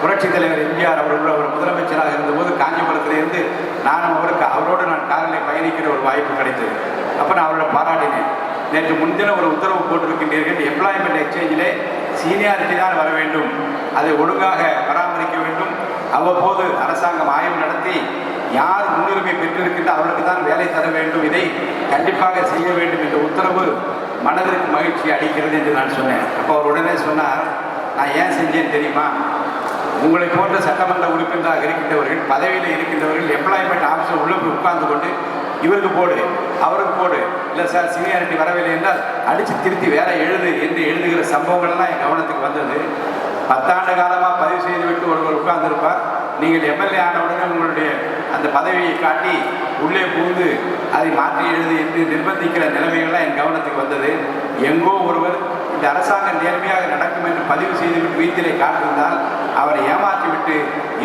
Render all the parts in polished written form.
புரட்சித் தலைவர் எம்ஜிஆர் அவர் முதலமைச்சராக இருந்தபோது காஞ்சிபுரத்திலிருந்து அவரோடு நான் காரில் பயணிக்கிற ஒரு வாய்ப்பு கிடைத்தது. அப்போ நான் அவரோட பாராட்டினேன். நேற்று முன்தினம் ஒரு உத்தரவு போட்டிருக்கின்றீர்கள், எம்ப்ளாய்மெண்ட் எக்ஸ்சேஞ்சிலே சீனியாரிட்டி தான் வர வேண்டும், அதை ஒழுங்காக பராமரிக்க வேண்டும், அவ்வப்போது அரசாங்கம் ஆய்வு நடத்தி யார் முன்னுரிமை பெற்றிருக்கின்ற அவருக்கு தான் வேலை தர வேண்டும், இதை கண்டிப்பாக செய்ய வேண்டும் என்ற உத்தரவு மனதிற்கு மகிழ்ச்சி அளிக்கிறது என்று நான் சொன்னேன். அப்போ அவர் உடனே சொன்னார், நான் ஏன் செஞ்சேன்னு தெரியுமா, உங்களை போன்ற சட்டமன்ற உறுப்பினராக இருக்கின்றவர்கள், பதவியில் இருக்கின்றவர்கள் எம்ப்ளாய்மெண்ட் ஆஃபீஸர் உள்ளே போய் உட்கார்ந்து கொண்டு இவருக்கு போடு அவருக்கு போடு, இல்லை சார் சீனியாரிட்டி வரவில்லை என்றால் அடித்து திருத்தி வேலை எழுது என்று எழுதுகிற சம்பவங்கள்லாம் என் கவனத்துக்கு வந்தது. 10 ஆண்டு காலமாக பதிவு செய்துவிட்டு ஒருவர் உட்கார்ந்துருப்பார். நீங்கள் எம்எல்ஏ ஆனவுடனே உங்களுடைய அந்த பதவியை காட்டி உள்ளே புகுந்து அதை மாற்றி எழுது என்று நிர்பந்திக்கிற நிலைமைகள்லாம் என் கவனத்துக்கு வந்தது. எங்கோ ஒருவர் இந்த அரசாங்கம் நேர்மையாக நடக்கும் என்று பதிவு செய்துவிட்டு வீட்டிலே காட்டிருந்தால் அவரை ஏமாற்றிவிட்டு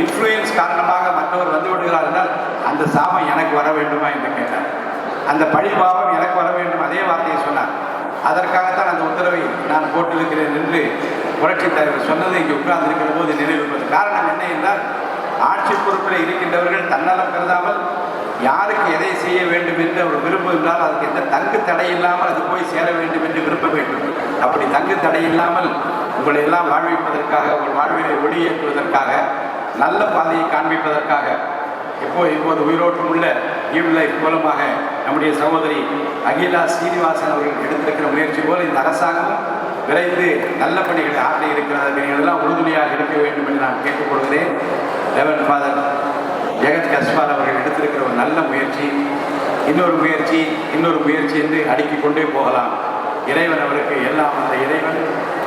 இன்ஃப்ளூயன்ஸ் காரணமாக மற்றவர் வந்து விடுகிறார் என்றால் அந்த சாபம் எனக்கு வர வேண்டுமா என்று கேட்டார். அந்த பழிபாவம் எனக்கு வர வேண்டும், அதே வார்த்தையை சொன்னார். அதற்காகத்தான் அந்த உத்தரவை நான் போட்டிருக்கிறேன் என்று புரட்சித் தலைவர் சொன்னது இங்கே உட்கார்ந்திருக்கிற போது நினைவிருப்பது. காரணம் என்ன என்றால், ஆட்சி பொறுப்பில் இருக்கின்றவர்கள் தன்னலம் கருதாமல் யாருக்கு எதை செய்ய வேண்டும் என்று அவர் விரும்புகின்றால் அதுக்கு எந்த தங்கு தடை இல்லாமல் அது போய் சேர வேண்டும் என்று விரும்ப வேண்டும். அப்படி தங்கு தடை இல்லாமல் உங்களை எல்லாம் வாழ்விப்பதற்காக, உங்கள் வாழ்விலை ஒளியேற்றுவதற்காக, நல்ல பாதையை காண்பிப்பதற்காக இப்போது உயிரோட்டம் உள்ள ஈவ் லைஃப் மூலமாக நம்முடைய சகோதரி அகிலா சீனிவாசன் அவர்கள் எடுத்திருக்கிற முயற்சி போல் இந்த அரசாங்கமும் விரைந்து நல்ல பணிகளை ஆற்ற இருக்கிறது. எல்லாம் உறுதுணையாக இருக்க வேண்டும் என்று நான் கேட்டுக்கொள்கிறேன். ரெவரண்ட் ஃபாதர் ஜெகத் கஸ்பால் அவர்கள் எடுத்திருக்கிற ஒரு நல்ல முயற்சி, இன்னொரு முயற்சி என்று அடுக்கிக் கொண்டே போகலாம். இறைவன் அவருக்கு எல்லாம் அந்த இறைவன்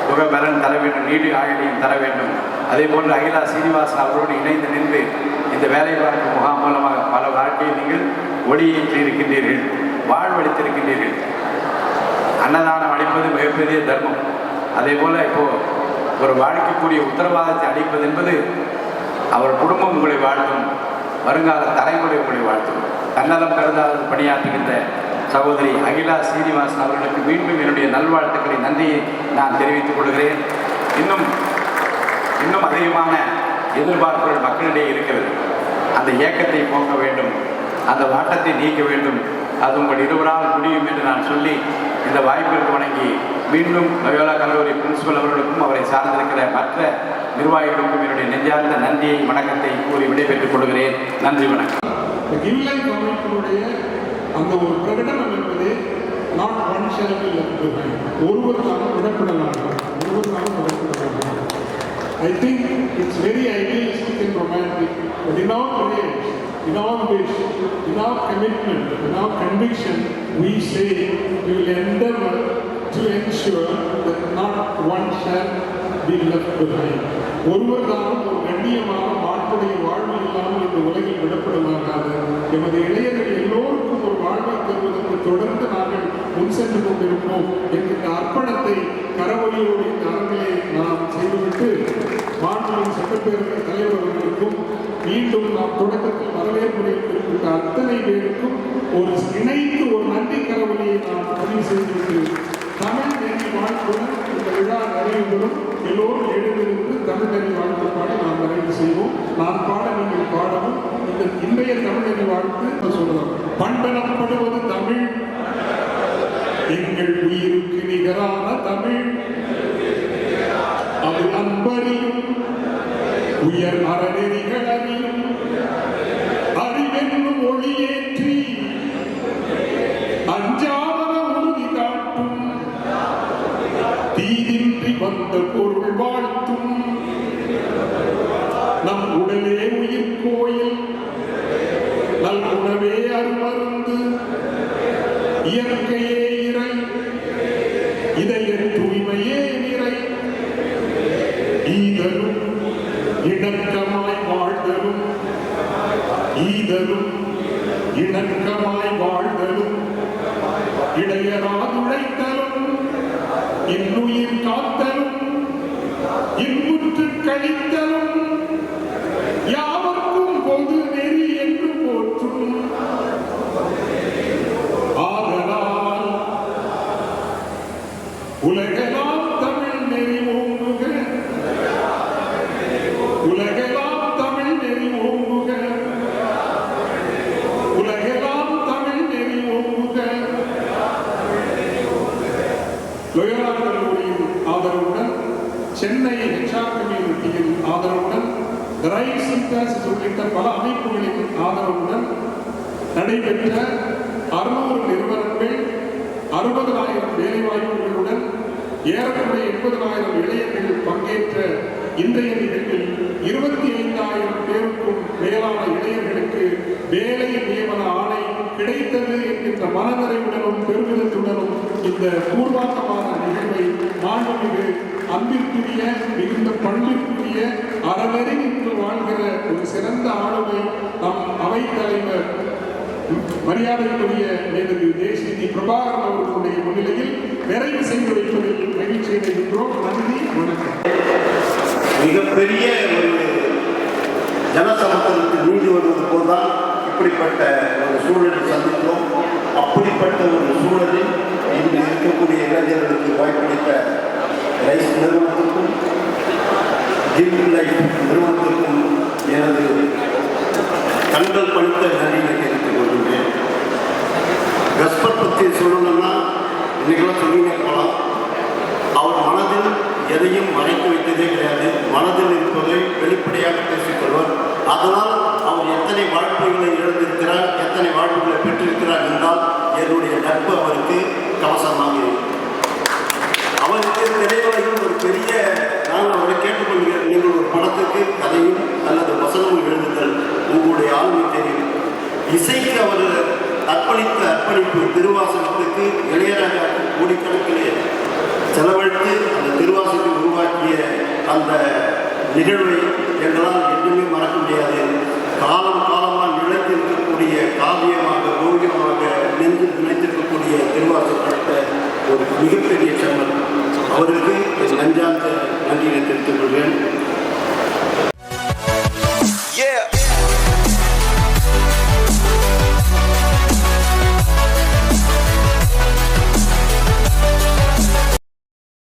சுகபலன் தர வேண்டும், நீடு ஆயுளையும் தர வேண்டும். அதே போன்று அகிலா சீனிவாசன் அவரோடு இணைந்து நின்று இந்த வேலைவாய்ப்பு முகாம் மூலமாக பல வாழ்க்கையை நீங்கள் ஒளியேற்றி இருக்கின்றீர்கள், வாழ்வளித்திருக்கின்றீர்கள். அன்னதானம் அளிப்பது மிகப்பெரிய தர்மம். அதே போல் இப்போது ஒரு வாழ்க்கைக்குரிய உத்தரவாதத்தை அளிப்பது என்பது அவர் குடும்பம் உங்களை வாழ்த்தும், வருங்கால தலைமுறை உங்களை வாழ்த்தும். தன்னலம் கருதாத பணியாற்றுகின்ற சகோதரி அகிலா சீனிவாசன் அவர்களுக்கு மீண்டும் என்னுடைய நல்வாழ்த்துக்களை, நன்றியை நான் தெரிவித்துக் கொள்கிறேன். இன்னும் அதிகமான எதிர்பார்ப்புகள் மக்களிடையே இருக்கிறது. அந்த ஏக்கத்தை போக்க வேண்டும், அந்த வாட்டத்தை நீக்க வேண்டும். அது உங்கள் இருவரால் முடியும் என்று நான் சொல்லி இந்த வாய்ப்பிற்கு வணங்கி மீண்டும் லயோலா கல்லூரி பிரின்சிபல் அவர்களுக்கும் அவரை சார்ந்திருக்கிற மற்ற நிர்வாகிகளுக்கும் என்னுடைய நெஞ்சார்ந்த நன்றியை, வணக்கத்தை கூறி விடைபெற்றுக் கொள்கிறேன். நன்றி, வணக்கம். அந்த ஒரு பிரகடனம் என்பது நாட் ஒன் ஷெல்ஃபில் இருந்தது. ஒருவருக்காக விடப்படலாம். I think it's very idealistic and romantic, but in our prayers, in our wish, in our commitment, in our conviction, we say we will endeavor to ensure that not one shall be left behind. ஒருவர்தான் ஒரு கண்ணியமான மாற்றுடைய வாழ்வு இல்லாமல் இந்த உலகில் விடப்படுவார்கள். எமது இளைஞர்கள் எல்லோருக்கும் ஒரு வாழ்வை தருவதற்கு தொடர்ந்து நாங்கள் முன் சென்று கொண்டிருப்போம் என்கின்ற அர்ப்பணத்தை கரவொலியோடு இந்த அரங்கிலே நாம் செய்துவிட்டு மாநில சட்டப்பேரவை தலைவர் அவர்களுக்கும் மீண்டும் நாம் தொடக்கத்தில் வரவேற்புரை குறிப்பிட்ட அத்தனை பேருக்கும் ஒரு இணைத்து ஒரு நன்றி கரவொலியை நாம் பதிவு செய்துவிட்டு தமிழ் நெறி வாழ்த்துடன் இந்த விழா நிறைவுகளும் எல்லோரும் எழுந்திருந்து தமிழ் நெறி வாழ்த்து பாட நாம் நிறைவு செய்வோம். நான் பாட நீங்கள் பாடவும். இந்த இன்றைய தமிழ் நெறி வாழ்த்து சொல்லலாம். பண்பெனப்படுவது தமிழ், எங்கள் உயிருக்கு நிகரான தமிழ், அது அன்பறியும் உயர் அறநெறிகள் அறியும், அறிவென்னும் ஒளியேற்றி அஞ்சாதன உறுதி காட்டும், தீதின்றி வந்த பொருள் வாழ்த்தும், நம் உடலே உயிர் கோயில், நல் உணவே அருமருந்து, இயற்கையே இறை, இதய தூய்மையே நிறை, ஈதலும் இணக்கமாய் வாழ்தலும், ஈதலும் இணக்கமாய் வாழ்தலும், இடையராதுழைத்தலும், இன்னுயிர் காத்தலும், இன்புற்று கழித்தலும், யாவர்க்கும் பொது நெறி என்று போற்றும். ஆதலால் உலகெல்லாம் தமிழ் நெறி ஓங்குக, ரைட் சென்டர்ஸ் உள்ளிட்ட பல அமைப்புகளின் ஆதரவுடன் நடைபெற்ற 600 நிறுவனங்கள் 60,000 வேலைவாய்ப்புகளுடன் ஏறக்குறைய 80,000 இளைஞர்கள் பங்கேற்ற இன்றைய நிகழ்வில் 25,000 பேருக்கும் மேலான இளைஞர்களுக்கு வேலை நியமன ஆணை கிடைத்தது என்கின்ற மனநிறைவுடனும் பெருமிதத்துடனும் இந்த பூர்வாங்கமான நிகழ்வை மாண்புமிகு அன்பிற்குரிய மிகுந்த பண்பிற்குரிய அறநெறி நின்று வாழ்கிற ஒரு சிறந்த ஆளுமை நம் அவைத்தலைவர் மரியாதைக்குரிய மேதகு தேசிய பிரபாகரன் அவர்களுடைய முன்னிலையில் நிறைவு செய்து வைப்பதில் மகிழ்ச்சி அடைகின்றோம். நன்றி, வணக்கம். மிகப்பெரிய ஒரு ஜனசமூகத்துக்கு நீதி வருவது போல்தான் இப்படிப்பட்ட ஒரு சூழலை சந்தித்தோம். அப்படிப்பட்ட ஒரு சூழலில் இன்று இருக்கக்கூடிய இளைஞர்களுக்கு வாய்ப்பளித்த ரைஸ் நிறுவனத்திற்கும் கிவ் லைஃப் நிறுவனத்திற்கும் எனது கண்கள் பணித்த நன்றியை தெரிவித்துக் கொள்கின்றேன். கஸ்பர் பற்றி சொல்லணும்னா இன்னைக்கெல்லாம் சொல்லிங்க போகலாம். அவர் மனதில் எதையும் மறைத்து வைத்ததே கிடையாது. மனதில் இருப்பதை வெளிப்படையாக பேசிக்கொள்வார். அதனால் அவர் எத்தனை வாழ்க்கைகளை இழந்திருக்கிறார், எத்தனை வாழ்வுகளை பெற்றிருக்கிறார் என்றால் என்னுடைய நட்பு அவருக்கு கவசமாக இருக்கும். அவருக்கு திரையுலகில் ஒரு பெரிய நான் அவரை கேட்டுக்கொள்கிறேன், நீங்கள் ஒரு படத்துக்கு கதையும் அல்லது வசனமும் எழுதுங்கள், உங்களுடைய ஆளுமை தெரியும். இசைக்கு அவர் அர்ப்பணித்த அர்ப்பணிப்பு திருவாசகத்துக்கு இளையராஜா கோடிக்கணக்கிலே செலவழித்து அந்த திருவாசகத்தை உருவாக்கிய அந்த நிகழ்வை எங்களால் என்றுமே மறக்க முடியாது. காலம் காலமாக நிலைத்திருக்கக்கூடிய காவியமாக ஓவியமாக நினைத்திருக்கக்கூடிய திருவாசகத்தை ஒரு மிகப்பெரிய செல்வன் அவருக்கு நன்றியை தெரிவித்துக் கொள்கிறேன்.